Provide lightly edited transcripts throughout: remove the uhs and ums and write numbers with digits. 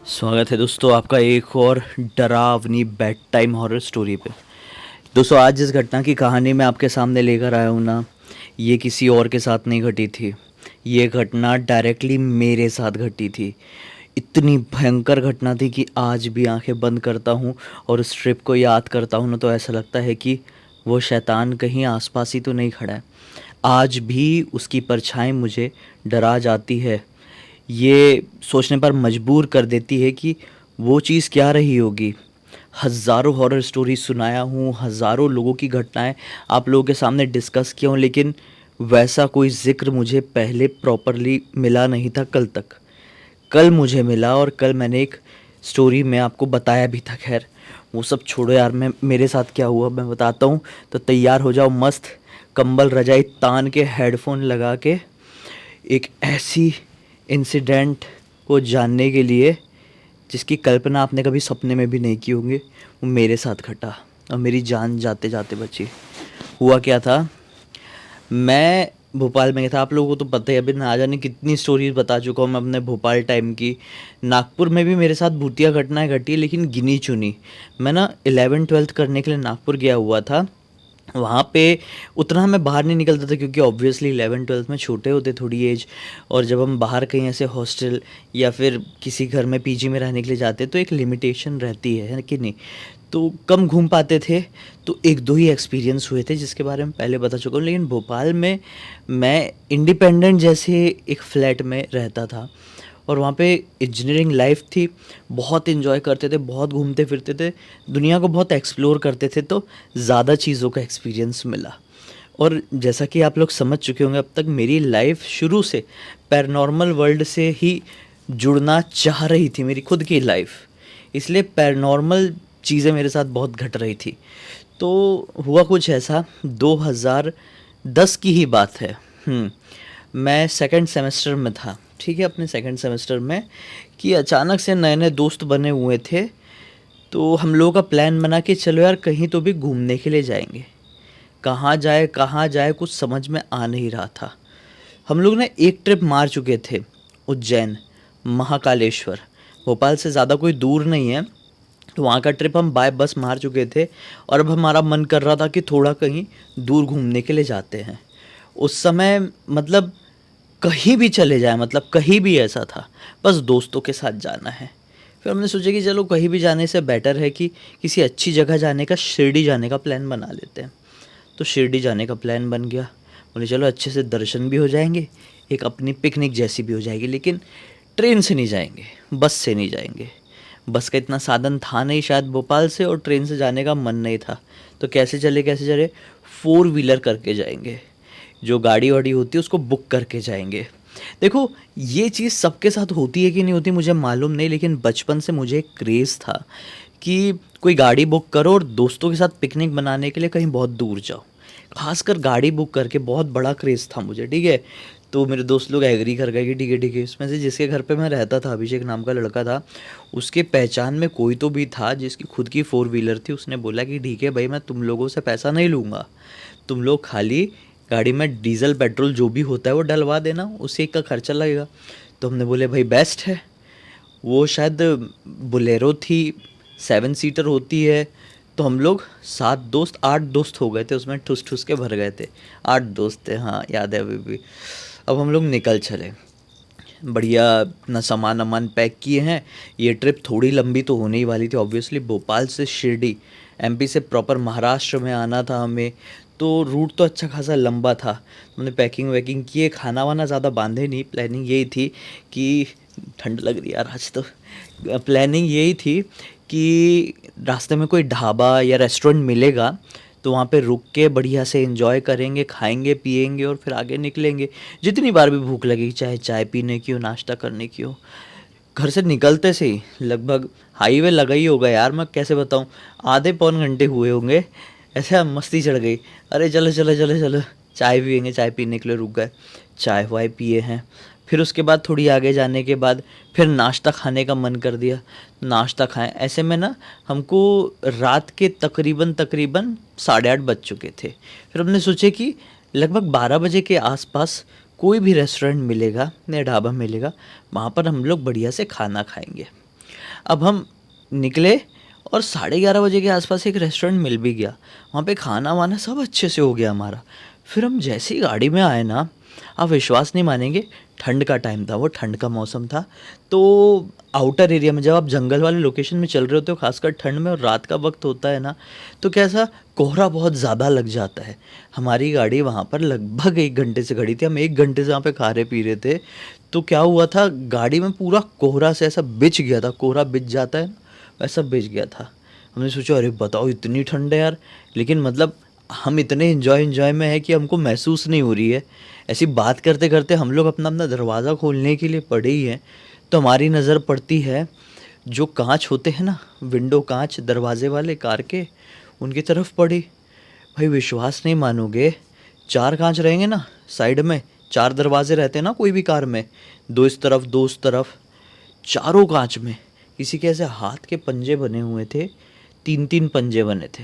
स्वागत है दोस्तों आपका एक और डरावनी बेड टाइम हॉरर स्टोरी पे। दोस्तों आज जिस घटना की कहानी मैं आपके सामने लेकर आया हूँ ना, ये किसी और के साथ नहीं घटी थी। ये घटना डायरेक्टली मेरे साथ घटी थी। इतनी भयंकर घटना थी कि आज भी आंखें बंद करता हूँ और उस ट्रिप को याद करता हूँ ना, तो ऐसा लगता है कि वो शैतान कहीं आसपास ही तो नहीं खड़ा है। आज भी उसकी परछाई मुझे डरा जाती है। ये सोचने पर मजबूर कर देती है कि वो चीज़ क्या रही होगी। हज़ारों हॉरर स्टोरी सुनाया हूँ, हज़ारों लोगों की घटनाएं आप लोगों के सामने डिस्कस किया हूँ, लेकिन वैसा कोई ज़िक्र मुझे पहले प्रॉपरली मिला नहीं था कल तक। कल मुझे मिला और कल मैंने एक स्टोरी में आपको बताया भी था। खैर वो सब छोड़ो यार, मैं मेरे साथ क्या हुआ मैं बताता हूँ। तो तैयार हो जाओ, मस्त कंबल रजाई तान के हेडफोन लगा के एक ऐसी इंसिडेंट को जानने के लिए जिसकी कल्पना आपने कभी सपने में भी नहीं की होंगी। वो मेरे साथ घटा और मेरी जान जाते जाते बची। हुआ क्या था, मैं भोपाल में गया था। आप लोगों को तो पता ही है, अभी ना जाने कितनी स्टोरीज बता चुका हूँ मैं अपने भोपाल टाइम की। नागपुर में भी मेरे साथ भूतिया घटनाएं घटी, लेकिन गिनी चुनी। मैं ना 11वीं 12वीं करने के लिए नागपुर गया हुआ था। वहाँ पे उतना मैं बाहर नहीं निकलता था, क्योंकि ऑब्वियसली 11वीं 12वीं में छोटे होते थोड़ी एज। और जब हम बाहर कहीं ऐसे हॉस्टल या फिर किसी घर में पीजी में रहने के लिए जाते तो एक लिमिटेशन रहती है कि नहीं, तो कम घूम पाते थे। तो एक दो ही एक्सपीरियंस हुए थे जिसके बारे में पहले बता चुका हूँ। लेकिन भोपाल में मैं इंडिपेंडेंट जैसे एक फ्लैट में रहता था और वहाँ पे इंजीनियरिंग लाइफ थी। बहुत इन्जॉय करते थे, बहुत घूमते फिरते थे, दुनिया को बहुत एक्सप्लोर करते थे, तो ज़्यादा चीज़ों का एक्सपीरियंस मिला। और जैसा कि आप लोग समझ चुके होंगे, अब तक मेरी लाइफ शुरू से पैरानॉर्मल वर्ल्ड से ही जुड़ना चाह रही थी, मेरी खुद की लाइफ। इसलिए पैरानॉर्मल चीज़ें मेरे साथ बहुत घट रही थी। तो हुआ कुछ ऐसा, 2010 की ही बात है। मैं सेकंड सेमेस्टर में था, ठीक है, अपने सेकंड सेमेस्टर में, कि अचानक से नए नए दोस्त बने हुए थे। तो हम लोगों का प्लान बना कि चलो यार कहीं तो भी घूमने के लिए जाएंगे। कहाँ जाए कुछ समझ में आ नहीं रहा था। हम लोग ने एक ट्रिप मार चुके थे, उज्जैन, महाकालेश्वर। भोपाल से ज़्यादा कोई दूर नहीं है, तो वहाँ का ट्रिप हम बाय बस मार चुके थे। और अब हमारा मन कर रहा था कि थोड़ा कहीं दूर घूमने के लिए जाते हैं। उस समय मतलब कहीं भी चले जाएं, मतलब कहीं भी ऐसा था, बस दोस्तों के साथ जाना है। फिर हमने सोचा कि चलो कहीं भी जाने से बेटर है कि किसी अच्छी जगह जाने का, शिरडी जाने का प्लान बना लेते हैं। तो शिरडी जाने का प्लान बन गया। बोले चलो अच्छे से दर्शन भी हो जाएंगे, एक अपनी पिकनिक जैसी भी हो जाएगी। लेकिन ट्रेन से नहीं जाएंगे, बस से नहीं जाएंगे। बस का इतना साधन था नहीं शायद भोपाल से, और ट्रेन से जाने का मन नहीं था। तो कैसे चले, 4 व्हीलर करके जाएंगे। जो गाड़ी वाड़ी होती है उसको बुक करके जाएंगे। देखो ये चीज़ सबके साथ होती है कि नहीं होती मुझे मालूम नहीं, लेकिन बचपन से मुझे एक क्रेज़ था कि कोई गाड़ी बुक करो और दोस्तों के साथ पिकनिक मनाने के लिए कहीं बहुत दूर जाओ। खासकर गाड़ी बुक करके बहुत बड़ा क्रेज़ था मुझे, ठीक है। तो मेरे दोस्त लोग एग्री कर गए कि ठीक है। इसमें से जिसके घर पे मैं रहता था, अभिषेक नाम का लड़का था, उसके पहचान में कोई तो भी था जिसकी खुद की 4 व्हीलर थी। उसने बोला कि ठीक है भाई, मैं तुम लोगों से पैसा नहीं लूँगा, तुम लोग खाली गाड़ी में डीजल पेट्रोल जो भी होता है वो डलवा देना, उसी का खर्चा लगेगा। तो हमने बोले भाई बेस्ट है। वो शायद बोलेरो थी, 7 सीटर होती है। तो हम लोग 7 दोस्त, 8 दोस्त हो गए थे उसमें, ठुस ठुस के भर गए थे। 8 दोस्त थे, हाँ याद है अभी भी। अब हम लोग निकल चले, बढ़िया अपना सामान वामान पैक किए हैं। ये ट्रिप थोड़ी लंबी तो होने ही वाली थी ऑब्वियसली। भोपाल से शिरडी, एमपी से प्रॉपर महाराष्ट्र में आना था हमें। तो रूट तो अच्छा खासा लंबा था। हमने पैकिंग वैकिंग किए, खाना वाना ज़्यादा बांधे नहीं। प्लानिंग यही थी कि ठंड लग रही है यार आज तो। प्लानिंग यही थी कि रास्ते में कोई ढाबा या रेस्टोरेंट मिलेगा तो वहाँ पे रुक के बढ़िया से एंजॉय करेंगे, खाएंगे पिएंगे और फिर आगे निकलेंगे। जितनी बार भी भूख लगेगी, चाहे चाय पीने की हो, नाश्ता करने की हो। घर से निकलते से ही लगभग हाईवे लगा ही होगा यार, मैं कैसे बताऊँ, आधे पौन घंटे हुए होंगे। ऐसे मस्ती चढ़ गई, अरे चलो चलो चलो चलो चाय पियेंगे। चाय पीने के लिए रुक गए, चाय वाय पिए हैं। फिर उसके बाद थोड़ी आगे जाने के बाद फिर नाश्ता खाने का मन कर दिया, नाश्ता खाएं। ऐसे में ना हमको रात के तकरीबन तकरीबन 8:30 बज चुके थे। फिर हमने सोचे कि लगभग 12 बजे के आसपास कोई भी रेस्टोरेंट मिलेगा या ढाबा मिलेगा, वहाँ पर हम लोग बढ़िया से खाना खाएंगे। अब हम निकले और 11:30 के आसपास एक रेस्टोरेंट मिल भी गया, वहाँ पे खाना वाना सब अच्छे से हो गया हमारा। फिर हम जैसे ही गाड़ी में आए ना, आप विश्वास नहीं मानेंगे, ठंड का टाइम था, वो ठंड का मौसम था। तो आउटर एरिया में जब आप जंगल वाले लोकेशन में चल रहे होते हो, खासकर ठंड में और रात का वक्त होता है ना, तो कैसा कोहरा बहुत ज़्यादा लग जाता है। हमारी गाड़ी वहाँ पर लगभग 1 घंटे से खड़ी थी, हम 1 घंटे से वहाँ पे खा रहे पी रहे थे। तो क्या हुआ था, गाड़ी में पूरा कोहरा से ऐसा बिछ गया था, कोहरा बिछ जाता है ना, वैसा बिछ गया था। हमने सोचा अरे बताओ इतनी ठंड है यार, लेकिन मतलब हम इतने एंजॉय में है कि हमको महसूस नहीं हो रही है। ऐसी बात करते करते हम लोग अपना अपना दरवाज़ा खोलने के लिए पड़े ही हैं, तो हमारी नज़र पड़ती है जो कांच होते हैं ना, विंडो कांच दरवाजे वाले कार के, उनकी तरफ पड़ी। भाई विश्वास नहीं मानोगे, 4 कांच रहेंगे ना साइड में, 4 दरवाजे रहते हैं ना कोई भी कार में, 2 इस तरफ 2 उस तरफ, चारों कांच में किसी के ऐसे हाथ के पंजे बने हुए थे, 3-3 पंजे बने थे।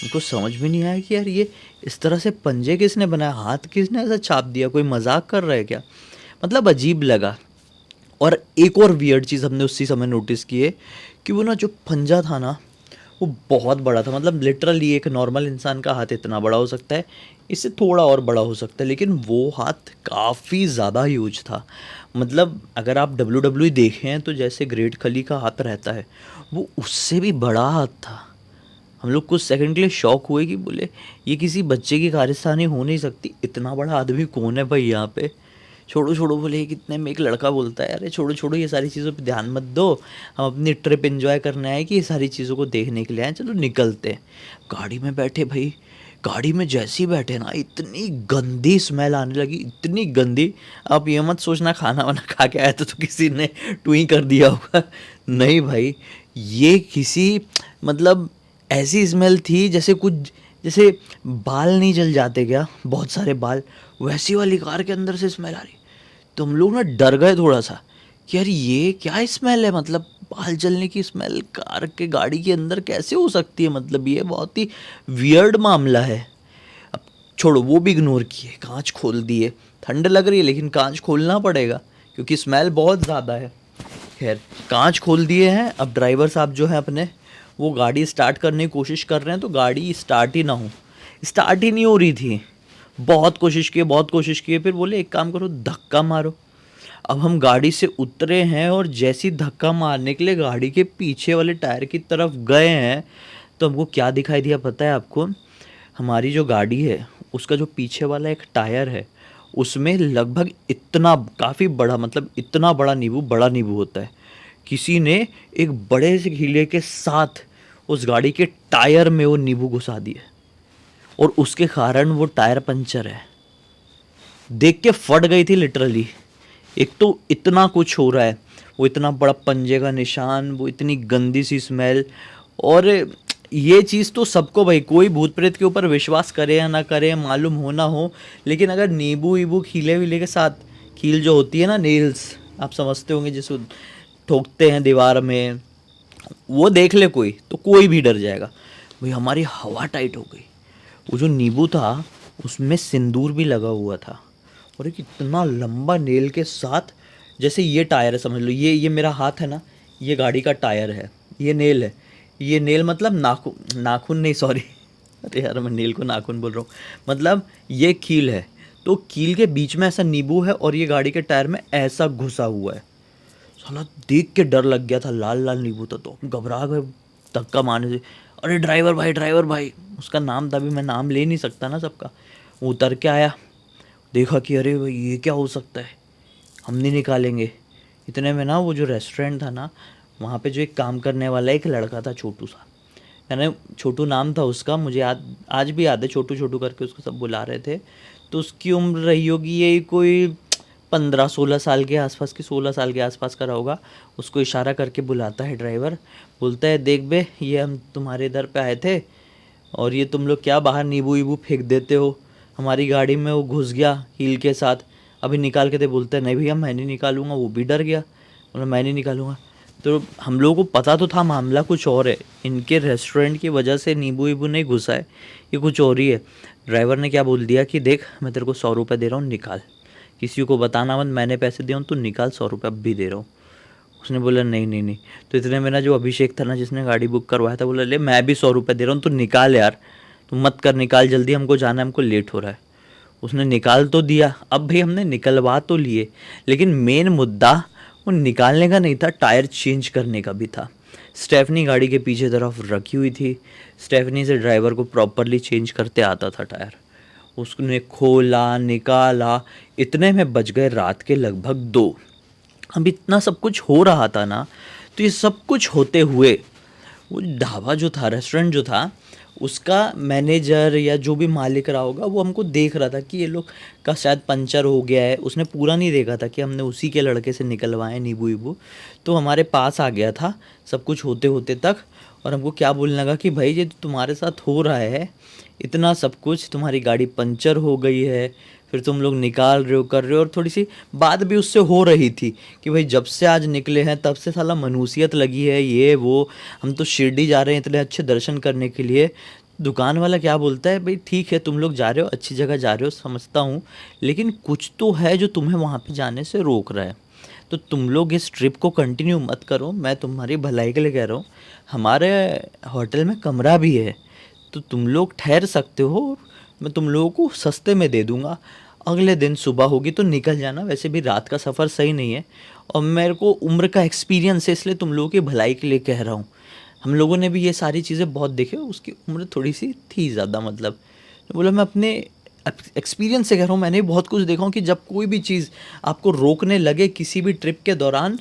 उनको समझ में नहीं आया कि यार ये इस तरह से पंजे किसने बनाया, हाथ किसने ऐसा छाप दिया, कोई मजाक कर रहा है क्या? मतलब अजीब लगा। और एक और वियर्ड चीज़ हमने उसी समय नोटिस की है कि वो ना जो पंजा था ना, वो बहुत बड़ा था। मतलब लिटरली एक नॉर्मल इंसान का हाथ इतना बड़ा हो सकता है, इससे थोड़ा और बड़ा हो सकता है, लेकिन वो हाथ काफ़ी ज़्यादा ह्यूज था। मतलब अगर आप WWE देखें तो जैसे ग्रेट खली का हाथ रहता है, वो उससे भी बड़ा हाथ था। हम लोग कुछ सेकंड के लिए शॉक हुए कि बोले ये किसी बच्चे की कारस्तानी हो नहीं सकती, इतना बड़ा आदमी कौन है भाई यहाँ पे। छोड़ो छोड़ो बोले, कितने में एक लड़का बोलता है अरे छोड़ो छोड़ो ये सारी चीज़ों पे ध्यान मत दो, हम अपनी ट्रिप एंजॉय करने आए कि ये सारी चीज़ों को देखने के लिए आए, चलो निकलते हैं। गाड़ी में बैठे भाई, गाड़ी में जैसे ही बैठे ना, इतनी गंदी स्मेल आने लगी, इतनी गंदी। आप ये मत सोचना खाना वाना खा के आया तो किसी ने टुई कर दिया होगा, नहीं भाई, ये किसी मतलब ऐसी स्मेल थी जैसे कुछ, जैसे बाल नहीं जल जाते क्या, बहुत सारे बाल, वैसी वाली कार के अंदर से स्मेल आ रही। तो हम लोग ना डर गए थोड़ा सा कि यार ये क्या स्मेल है, मतलब बाल जलने की स्मेल कार के गाड़ी के अंदर कैसे हो सकती है, मतलब ये बहुत ही वियर्ड मामला है। अब छोड़ो वो भी इग्नोर किए, कांच खोल दिए, ठंड लग रही है लेकिन कांच खोलना पड़ेगा क्योंकि स्मेल बहुत ज़्यादा है। खैर कांच खोल दिए हैं, अब ड्राइवर साहब जो है अपने, वो गाड़ी स्टार्ट करने की कोशिश कर रहे हैं, तो गाड़ी स्टार्ट ही ना हो, स्टार्ट ही नहीं हो रही थी। बहुत कोशिश की, बहुत कोशिश की, फिर बोले एक काम करो धक्का मारो। अब हम गाड़ी से उतरे हैं और जैसी धक्का मारने के लिए गाड़ी के पीछे वाले टायर की तरफ गए हैं, तो हमको क्या दिखाई दिया पता है आपको? हमारी जो गाड़ी है उसका जो पीछे वाला एक टायर है, उसमें लगभग इतना काफ़ी बड़ा, मतलब इतना बड़ा नींबू, बड़ा नींबू होता है, किसी ने एक बड़े से हीले के साथ उस गाड़ी के टायर में वो नींबू घुसा दिया और उसके कारण वो टायर पंचर है। देख के फट गई थी लिटरली। एक तो इतना कुछ हो रहा है, वो इतना बड़ा पंजे का निशान, वो इतनी गंदी सी स्मेल, और ये चीज़ तो सबको, भाई कोई भूत प्रेत के ऊपर विश्वास करे या ना करे, मालूम हो ना हो, लेकिन अगर नींबू वीबू खीले वीले के साथ, खील जो होती है ना नेल्स, आप समझते होंगे जिसको ठोकते हैं दीवार में, वो देख ले कोई तो कोई भी डर जाएगा। भाई हमारी हवा टाइट हो गई। वो जो नींबू था उसमें सिंदूर भी लगा हुआ था, और एक इतना लंबा नेल के साथ, जैसे ये टायर है समझ लो, ये मेरा हाथ है ना, ये गाड़ी का टायर है, ये नेल है, ये नेल मतलब नाखून, नाखून नहीं सॉरी, अरे यार मैं नेल को नाखून बोल रहा हूँ, मतलब ये कील है, तो कील के बीच में ऐसा नींबू है और ये गाड़ी के टायर में ऐसा घुसा हुआ है। साला देख के डर लग गया था, लाल लाल नींबू था, तो हम घबरा गए धक्का मारने से। अरे ड्राइवर भाई, ड्राइवर भाई, उसका नाम था, अभी मैं नाम ले नहीं सकता ना सबका। वो उतर के आया, देखा कि अरे भाई ये क्या हो सकता है, हम नहीं निकालेंगे। इतने में ना वो जो रेस्टोरेंट था ना, वहाँ पे जो एक काम करने वाला एक लड़का था छोटू सा, मैंने छोटू नाम था उसका, मुझे याद आज भी याद है, छोटू छोटू करके उसको सब बुला रहे थे। तो उसकी उम्र रही होगी यही कोई 15-16 साल के आसपास की, 16 साल के आसपास का रहा होगा। उसको इशारा करके बुलाता है ड्राइवर, बोलता है देख बे, ये हम तुम्हारे इधर पे आए थे और ये तुम लोग क्या बाहर नींबू वीबू फेंक देते हो, हमारी गाड़ी में वो घुस गया हील के साथ, अभी निकाल के दे। बोलता है नहीं भैया मैं नहीं निकालूंगा, वो भी डर गया, बोला मैं नहीं निकालूंगा। तो हम लोगों को पता तो था मामला कुछ और है, इनके रेस्टोरेंट की वजह से नींबू वीबू नहीं घुसा है, ये कुछ और ही है। ड्राइवर ने क्या बोल दिया कि देख मैं तेरे को 100 रुपये दे रहा हूँ, निकाल, किसी को बताना मत, मैंने पैसे दिए हूँ, तू निकाल, 100 रुपये अब भी दे रहा हूँ। उसने बोला नहीं नहीं नहीं। तो इतने में ना जो अभिषेक था ना जिसने गाड़ी बुक करवाया था, बोला ले मैं भी 100 रुपये दे रहा हूँ, तो निकाल यार, तू मत कर, निकाल जल्दी, हमको जाना है, हमको लेट हो रहा है। उसने निकाल तो दिया। अब भाई हमने निकलवा तो लिए, लेकिन मेन मुद्दा वो निकालने का नहीं था, टायर चेंज करने का भी था। स्टेफनी गाड़ी के पीछे तरफ रखी हुई थी। स्टेफनी से ड्राइवर को प्रॉपरली चेंज करते आता था टायर। उसने खोला निकाला, इतने में बज गए रात के लगभग 2। अब इतना सब कुछ हो रहा था ना, तो ये सब कुछ होते हुए वो ढाबा जो था, रेस्टोरेंट जो था, उसका मैनेजर या जो भी मालिक रहा होगा, वो हमको देख रहा था कि ये लोग का शायद पंचर हो गया है। उसने पूरा नहीं देखा था कि हमने उसी के लड़के से निकलवाए नींबू वीबू। तो हमारे पास आ गया था सब कुछ होते होते तक, और हमको क्या बोलने लगा कि भाई ये तुम्हारे साथ हो रहा है, इतना सब कुछ, तुम्हारी गाड़ी पंचर हो गई है, फिर तुम लोग निकाल रहे हो, कर रहे हो। और थोड़ी सी बात भी उससे हो रही थी कि भाई जब से आज निकले हैं तब से साला मनुसियत लगी है, ये वो, हम तो शिरडी जा रहे हैं इतने अच्छे दर्शन करने के लिए। दुकान वाला क्या बोलता है, भाई ठीक है तुम लोग जा रहे हो, अच्छी जगह जा रहे हो, समझता हूँ, लेकिन कुछ तो है जो तुम्हें वहाँ पे जाने से रोक रहा है। तो तुम लोग इस ट्रिप को कंटिन्यू मत करो, मैं तुम्हारी भलाई के लिए कह रहा हूँ। हमारे होटल में कमरा भी है, तो तुम लोग ठहर सकते हो, मैं तुम लोगों को सस्ते में दे दूंगा। अगले दिन सुबह होगी तो निकल जाना, वैसे भी रात का सफ़र सही नहीं है, और मेरे को उम्र का एक्सपीरियंस है, इसलिए तुम लोगों की भलाई के लिए कह रहा हूँ। हम लोगों ने भी ये सारी चीज़ें बहुत देखी, उसकी उम्र थोड़ी सी थी ज़्यादा, मतलब तो बोला मैं अपने एक्सपीरियंस से कह रहा हूँ, मैंने भी बहुत कुछ देखा हूँ कि जब कोई भी चीज़ आपको रोकने लगे किसी भी ट्रिप के दौरान,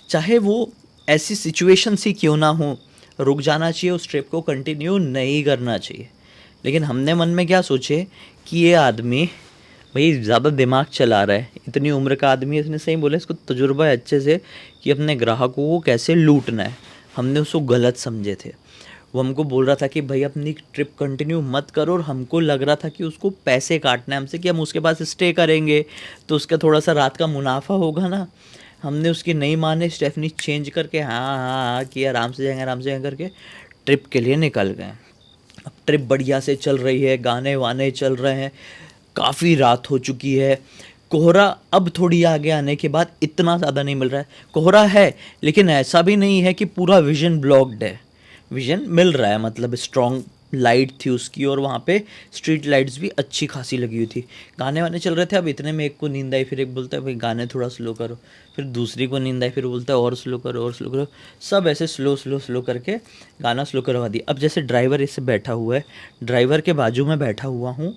चाहे वो ऐसी सिचुएशन सी क्यों ना हो, रुक जाना चाहिए, उस ट्रिप को कंटिन्यू नहीं करना चाहिए। लेकिन हमने मन में क्या सोचे कि ये आदमी भाई ज़्यादा दिमाग चला रहा है, इतनी उम्र का आदमी है, इसने सही बोला, इसको तजुर्बा है अच्छे से कि अपने ग्राहकों को कैसे लूटना है। हमने उसको गलत समझे थे। वो हमको बोल रहा था कि भाई अपनी ट्रिप कंटिन्यू मत करो, और हमको लग रहा था कि उसको पैसे काटना है हमसे, कि हम उसके पास स्टे करेंगे तो उसका थोड़ा सा रात का मुनाफा होगा ना। हमने उसकी नहीं माने, स्टेफनी चेंज करके हाँ हाँ हाँ कि आराम से जाएंगे आराम से जाएंगे करके ट्रिप के लिए निकल गए। अब ट्रिप बढ़िया से चल रही है, गाने वाने चल रहे हैं, काफ़ी रात हो चुकी है। कोहरा अब थोड़ी आगे आने के बाद इतना ज़्यादा नहीं मिल रहा है, कोहरा है लेकिन ऐसा भी नहीं है कि पूरा विजन ब्लॉक्ड है, विजन मिल रहा है, मतलब स्ट्रॉन्ग लाइट थी उसकी, और वहाँ पे स्ट्रीट लाइट्स भी अच्छी खासी लगी हुई थी। गाने वाने चल रहे थे। अब इतने में एक को नींद आई, फिर एक बोलता है भाई गाने थोड़ा स्लो करो, फिर दूसरी को नींद आई, फिर बोलता है और स्लो करो और स्लो करो। सब ऐसे स्लो स्लो स्लो करके गाना स्लो करवा दिया। अब जैसे ड्राइवर इससे बैठा हुआ है, ड्राइवर के बाजू में बैठा हुआ हूँ,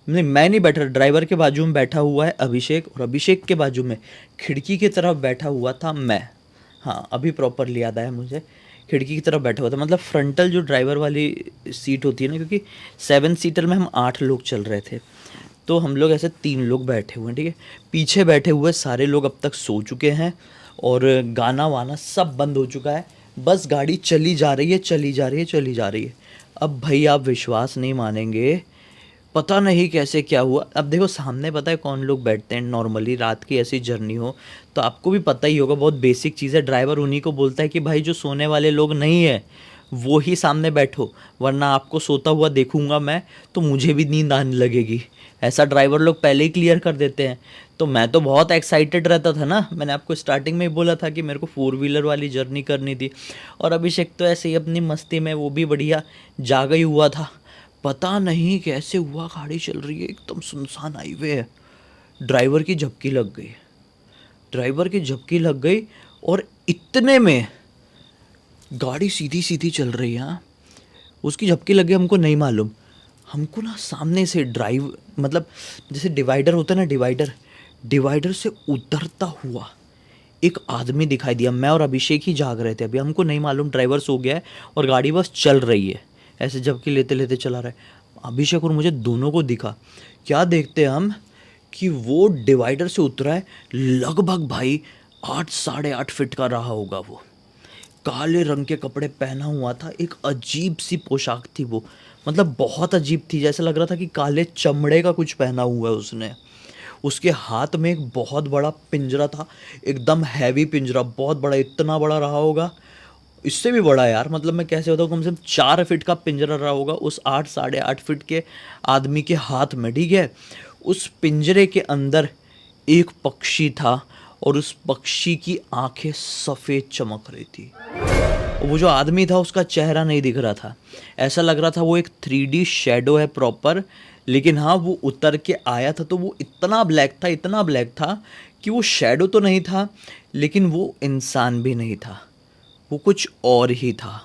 नहीं मैं नहीं बैठा, ड्राइवर के बाजू में बैठा हुआ है अभिषेक, और अभिषेक के बाजू में खिड़की की तरफ बैठा हुआ था मैं। हाँ अभी प्रॉपरली याद आया मुझे, खिड़की की तरफ बैठा हुआ था, मतलब फ्रंटल जो ड्राइवर वाली सीट होती है ना, क्योंकि 7 सीटर में हम 8 लोग चल रहे थे, तो हम लोग ऐसे 3 लोग बैठे हुए हैं, ठीक है। पीछे बैठे हुए सारे लोग अब तक सो चुके हैं, और गाना वाना सब बंद हो चुका है, बस गाड़ी चली जा रही है चली जा रही है चली जा रही है। अब भाई आप विश्वास नहीं मानेंगे, पता नहीं कैसे क्या हुआ। अब देखो सामने पता है कौन लोग बैठते हैं नॉर्मली, रात की ऐसी जर्नी हो तो आपको भी पता ही होगा, बहुत बेसिक चीज़ है, ड्राइवर उन्हीं को बोलता है कि भाई जो सोने वाले लोग नहीं है वो ही सामने बैठो, वरना आपको सोता हुआ देखूंगा मैं तो मुझे भी नींद आने लगेगी। ऐसा ड्राइवर लोग पहले ही क्लियर कर देते हैं। तो मैं तो बहुत एक्साइटेड रहता था ना, मैंने आपको स्टार्टिंग में ही बोला था कि मेरे को 4 व्हीलर वाली जर्नी करनी थी, और अभिषेक तो ऐसे ही अपनी मस्ती में वो भी बढ़िया जागा ही हुआ था। पता नहीं कैसे हुआ, गाड़ी चल रही है एकदम सुनसान हाईवे है, ड्राइवर की झपकी लग गई, ड्राइवर की झपकी लग गई, और इतने में गाड़ी सीधी सीधी चल रही है। हाँ उसकी झपकी लग गई, हमको नहीं मालूम, हमको ना सामने से ड्राइव मतलब जैसे डिवाइडर होता है ना, डिवाइडर, डिवाइडर से उतरता हुआ एक आदमी दिखाई दिया। मैं और अभिषेक ही जाग रहे थे अभी, हमको नहीं मालूम, ड्राइवर सो गया है और गाड़ी बस चल रही है, ऐसे झपकी लेते लेते चला रहा है। अभिषेक और मुझे दोनों को दिखा, क्या देखते हम कि वो डिवाइडर से उतरा है, लगभग भाई 8 साढ़े 8 फीट का रहा होगा वो, काले रंग के कपड़े पहना हुआ था, एक अजीब सी पोशाक थी वो, मतलब बहुत अजीब थी, जैसे लग रहा था कि काले चमड़े का कुछ पहना हुआ है उसने। उसके हाथ में एक बहुत बड़ा पिंजरा था, एकदम हैवी पिंजरा, बहुत बड़ा, इतना बड़ा रहा होगा, इससे भी बड़ा यार, मतलब मैं कैसे बताऊँ, कम से कम 4 फीट का पिंजरा रहा होगा उस 8 साढ़े 8 फीट के आदमी के हाथ में, ठीक है। उस पिंजरे के अंदर एक पक्षी था, और उस पक्षी की आंखें सफ़ेद चमक रही थी। वो जो आदमी था उसका चेहरा नहीं दिख रहा था, ऐसा लग रहा था वो एक 3D शैडो है प्रॉपर। लेकिन हाँ, वो उतर के आया था तो वो इतना ब्लैक था, इतना ब्लैक था कि वो शैडो तो नहीं था, लेकिन वो इंसान भी नहीं था, वो कुछ और ही था।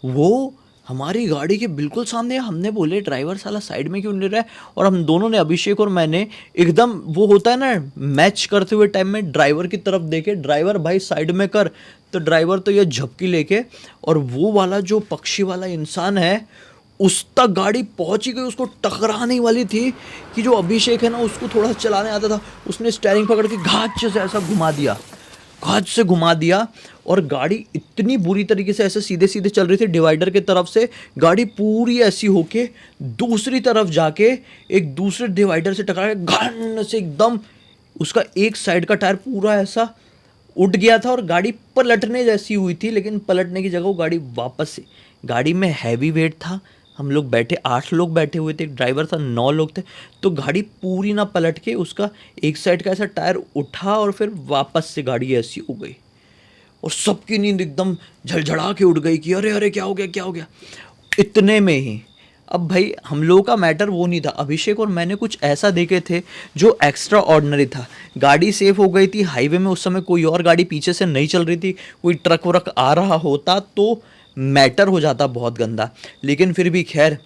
वो हमारी गाड़ी के बिल्कुल सामने। हमने बोले ड्राइवर साला साइड में क्यों नहीं रहा है, और हम दोनों ने, अभिषेक और मैंने, एकदम वो होता है ना मैच करते हुए टाइम में ड्राइवर की तरफ देखे, ड्राइवर भाई साइड में कर, तो ड्राइवर तो ये झपकी लेके, और वो वाला जो पक्षी वाला इंसान है उस तक गाड़ी पहुंच ही गई, उसको टकराने ही वाली थी कि जो अभिषेक है ना उसको थोड़ा चलाने आता था, उसने स्टेयरिंग पकड़ के घाट से ऐसा घुमा दिया, घाट से घुमा दिया। और गाड़ी इतनी बुरी तरीके से ऐसे सीधे सीधे चल रही थी डिवाइडर की तरफ से, गाड़ी पूरी ऐसी होके दूसरी तरफ जाके एक दूसरे डिवाइडर से टकरा के घन से एकदम उसका एक साइड का टायर पूरा ऐसा उठ गया था और गाड़ी पलटने जैसी हुई थी। लेकिन पलटने की जगह वो गाड़ी वापस से, गाड़ी में हैवी वेट था, हम लोग बैठे 8 लोग बैठे हुए थे, एक ड्राइवर था, 9 लोग थे, तो गाड़ी पूरी ना पलट के उसका एक साइड का ऐसा टायर उठा और फिर वापस से गाड़ी ऐसी हो गई। और सबकी नींद एकदम झड़झड़ा के उठ गई कि अरे अरे क्या हो गया, क्या हो गया। इतने में ही अब भाई हम लोगों का मैटर वो नहीं था, अभिषेक और मैंने कुछ ऐसा देखे थे जो एक्स्ट्रा ऑर्डिनरी था। गाड़ी सेफ हो गई थी, हाईवे में उस समय कोई और गाड़ी पीछे से नहीं चल रही थी, कोई ट्रक व्रक आ रहा होता तो मैटर हो जाता बहुत गंदा। लेकिन फिर भी खैर,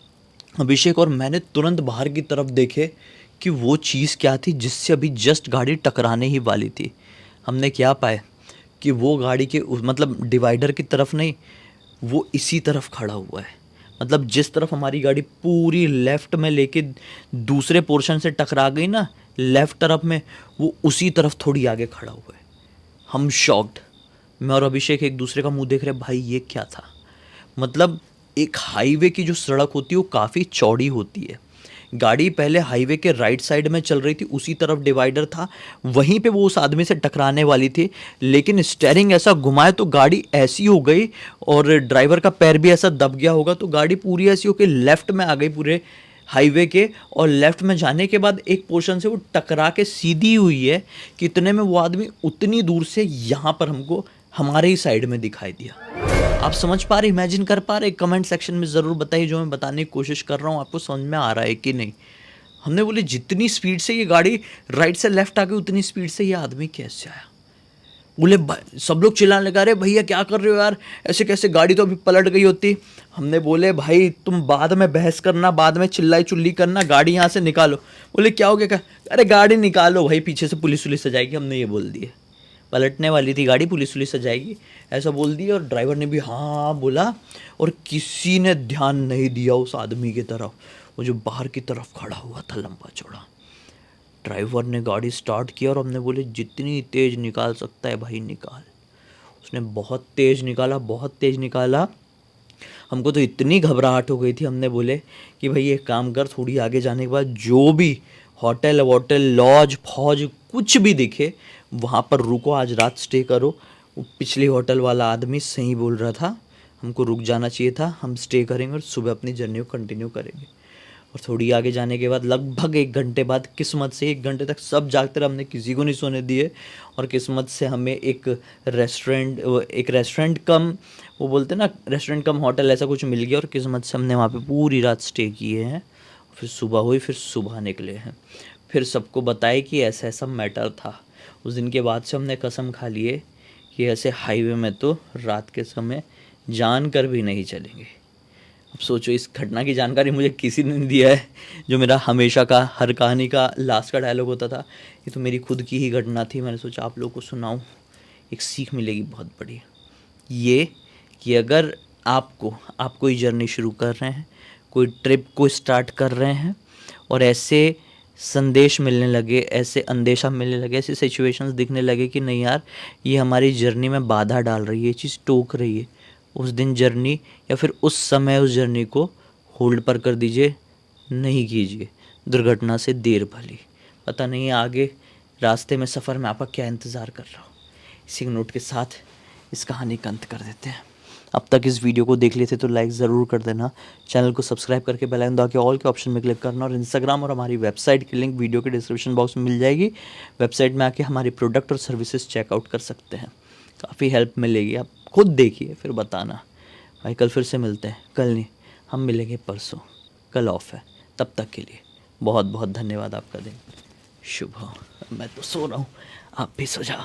अभिषेक और मैंने तुरंत बाहर की तरफ देखे कि वो चीज़ क्या थी जिससे अभी जस्ट गाड़ी टकराने ही वाली थी। हमने क्या पाया कि वो गाड़ी के मतलब डिवाइडर की तरफ नहीं, वो इसी तरफ खड़ा हुआ है। मतलब जिस तरफ हमारी गाड़ी पूरी लेफ़्ट में लेके दूसरे पोर्शन से टकरा गई ना लेफ़्ट तरफ में, वो उसी तरफ थोड़ी आगे खड़ा हुआ है। हम शॉक्ड, मैं और अभिषेक एक दूसरे का मुंह देख रहे, भाई ये क्या था। मतलब एक हाईवे की जो सड़क होती है वो काफ़ी चौड़ी होती है, गाड़ी पहले हाईवे के राइट साइड में चल रही थी, उसी तरफ डिवाइडर था, वहीं पे वो उस आदमी से टकराने वाली थी। लेकिन स्टेयरिंग ऐसा घुमाए तो गाड़ी ऐसी हो गई और ड्राइवर का पैर भी ऐसा दब गया होगा, तो गाड़ी पूरी ऐसी होकर लेफ्ट में आ गई पूरे हाईवे के। और लेफ्ट में जाने के बाद एक पोर्शन से वो टकरा के सीधी हुई है कि इतने में वो आदमी उतनी दूर से यहाँ पर हमको हमारे ही साइड में दिखाई दिया। आप समझ पा रहे, इमेजिन कर पा रहे? कमेंट सेक्शन में ज़रूर बताइए, जो मैं बताने की कोशिश कर रहा हूँ आपको समझ में आ रहा है कि नहीं। हमने बोले जितनी स्पीड से ये गाड़ी राइट से लेफ्ट आ गई उतनी स्पीड से ये आदमी कैसे आया। बोले सब लोग चिल्लाने लगा, रहे भैया क्या कर रहे हो यार, ऐसे कैसे, गाड़ी तो अभी पलट गई होती। हमने बोले भाई तुम बाद में बहस करना, बाद में चिल्लाई चुल्ली करना, गाड़ी यहाँ से निकालो। बोले क्या हो गया, क्या? अरे गाड़ी निकालो भाई, पीछे से पुलिस वुलिस आ जाएगी। हमने ये बोल दिए, पलटने वाली थी गाड़ी, पुलिस वुलिस आ जाएगी, ऐसा बोल दिया। और ड्राइवर ने भी हाँ बोला, और किसी ने ध्यान नहीं दिया उस आदमी की तरफ, वो जो बाहर की तरफ खड़ा हुआ था लंबा चौड़ा। ड्राइवर ने गाड़ी स्टार्ट किया और हमने बोले जितनी तेज़ निकाल सकता है भाई निकाल। उसने बहुत तेज़ निकाला, बहुत तेज़ निकाला। हमको तो इतनी घबराहट हो गई थी, हमने बोले कि भाई एक काम कर, थोड़ी आगे जाने के बाद जो भी होटल वोटल लॉज फौज कुछ भी दिखे वहाँ पर रुको, आज रात स्टे करो। वो पिछले होटल वाला आदमी सही बोल रहा था, हमको रुक जाना चाहिए था, हम स्टे करेंगे और सुबह अपनी जर्नी को कंटिन्यू करेंगे। और थोड़ी आगे जाने के बाद लगभग 1 घंटे बाद, किस्मत से 1 घंटे तक सब जागते रहे, हमने किसी को नहीं सोने दिए। और किस्मत से हमें एक रेस्टोरेंट कम, वो बोलते ना रेस्टोरेंट कम होटल, ऐसा कुछ मिल गया। और किस्मत से हमने वहाँ पे पूरी रात स्टे किए हैं। फिर सुबह हुई, फिर सुबह निकले हैं, फिर सबको बताए कि ऐसा ऐसा मैटर था। उस दिन के बाद से हमने कसम खा लिए कि ऐसे हाईवे में तो रात के समय जान कर भी नहीं चलेंगे। अब सोचो, इस घटना की जानकारी मुझे किसी ने नहीं दिया है, जो मेरा हमेशा का हर कहानी का लास्ट का डायलॉग होता था। ये तो मेरी खुद की ही घटना थी, मैंने सोचा आप लोगों को सुनाऊं, एक सीख मिलेगी बहुत बड़ी। ये कि अगर आप कोई जर्नी शुरू कर रहे हैं, कोई ट्रिप को स्टार्ट कर रहे हैं और ऐसे संदेश मिलने लगे, ऐसे अंदेशा मिलने लगे, ऐसी सिचुएशंस दिखने लगे कि नहीं यार ये हमारी जर्नी में बाधा डाल रही है, ये चीज़ टोक रही है, उस दिन जर्नी या फिर उस समय उस जर्नी को होल्ड पर कर दीजिए, नहीं कीजिए। दुर्घटना से देर भली, पता नहीं आगे रास्ते में सफ़र में आपका क्या इंतज़ार कर रहा हो। इसी नोट के साथ इस कहानी का अंत कर देते हैं। अब तक इस वीडियो को देख लिए थे तो लाइक ज़रूर कर देना, चैनल को सब्सक्राइब करके बेल आइकन दबा के ऑल के ऑप्शन में क्लिक करना, और इंस्टाग्राम और हमारी वेबसाइट की लिंक वीडियो के डिस्क्रिप्शन बॉक्स में मिल जाएगी। वेबसाइट में आके हमारी प्रोडक्ट और सर्विसेज चेकआउट कर सकते हैं, काफ़ी हेल्प मिलेगी। आप खुद देखिए फिर बताना। भाई कल फिर से मिलते हैं, कल नहीं हम मिलेंगे परसों, कल ऑफ है। तब तक के लिए बहुत बहुत धन्यवाद। आपका दिन शुभ हो। मैं तो सो रहा हूँ, आप भी सो जाओ।